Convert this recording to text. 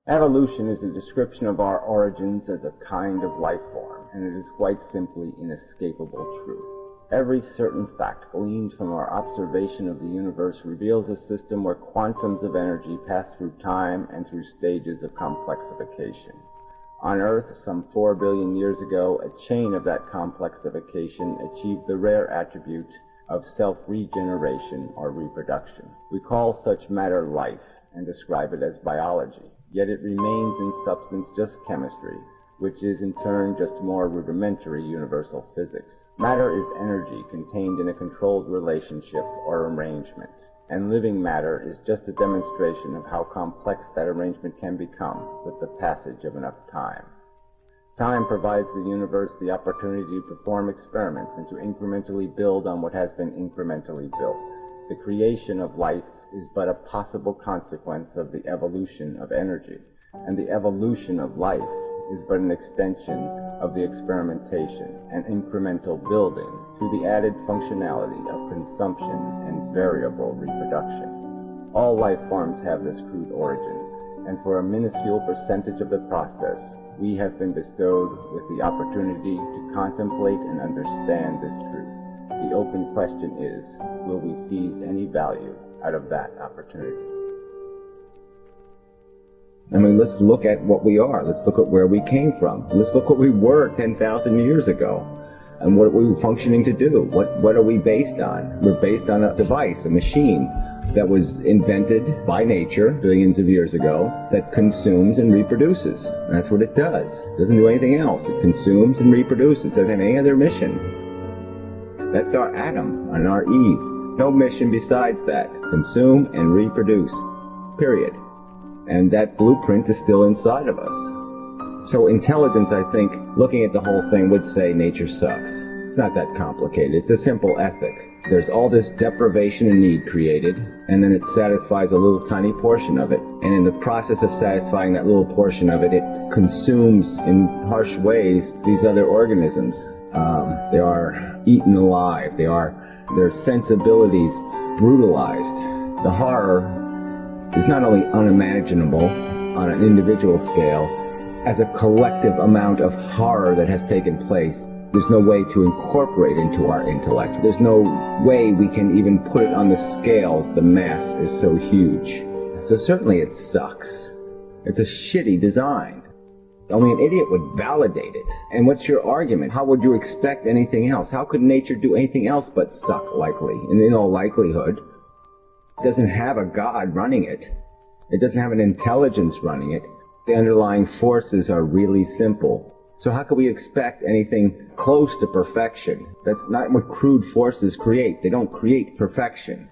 Evolution is a description of our origins as a kind of life form, and it is quite simply inescapable truth. Every certain fact gleaned from our observation of the universe reveals a system where quantums of energy pass through time and through stages of complexification. On Earth, some 4 billion years ago, a chain of that complexification achieved the rare attribute of self-regeneration or reproduction. We call such matter life and describe it as biology, yet it remains in substance just chemistry, which is in turn just more rudimentary universal physics. Matter is energy contained in a controlled relationship or arrangement, and living matter is just a demonstration of how complex that arrangement can become with the passage of enough time. Time provides the universe the opportunity to perform experiments and to incrementally build on what has been incrementally built. The creation of life is but a possible consequence of the evolution of energy, and the evolution of life is but an extension of the experimentation and incremental building through the added functionality of consumption and variable reproduction. All life forms have this crude origin, and for a minuscule percentage of the process, we have been bestowed with the opportunity to contemplate and understand this truth. The open question is, will we seize any value out of that opportunity? I mean, let's look at what we are. Let's look at where we came from. Let's look what we were 10,000 years ago and what we were functioning to do. What are we based on? We're based on a device, a machine that was invented by nature billions of years ago that consumes and reproduces. That's what it does. It doesn't do anything else. It consumes and reproduces. It doesn't have any other mission. That's our Adam and our Eve. No mission besides that. Consume and reproduce. Period. And that blueprint is still inside of us. So intelligence, I think, looking at the whole thing, would say nature sucks. It's not that complicated. It's a simple ethic. There's all this deprivation and need created, and then it satisfies a little tiny portion of it. And in the process of satisfying that little portion of it, it consumes in harsh ways these other organisms. They are eaten alive. Their sensibilities brutalized. The horror is not only unimaginable on an individual scale, as a collective amount of horror that has taken place, there's no way to incorporate into our intellect. There's no way we can even put it on the scales. The mass is so huge. So certainly it sucks. It's a shitty design. Only an idiot would validate it. And what's your argument? How would you expect anything else? How could nature do anything else but suck, likely? And in all likelihood, it doesn't have a God running it. It doesn't have an intelligence running it. The underlying forces are really simple. So how can we expect anything close to perfection? That's not what crude forces create. They don't create perfection.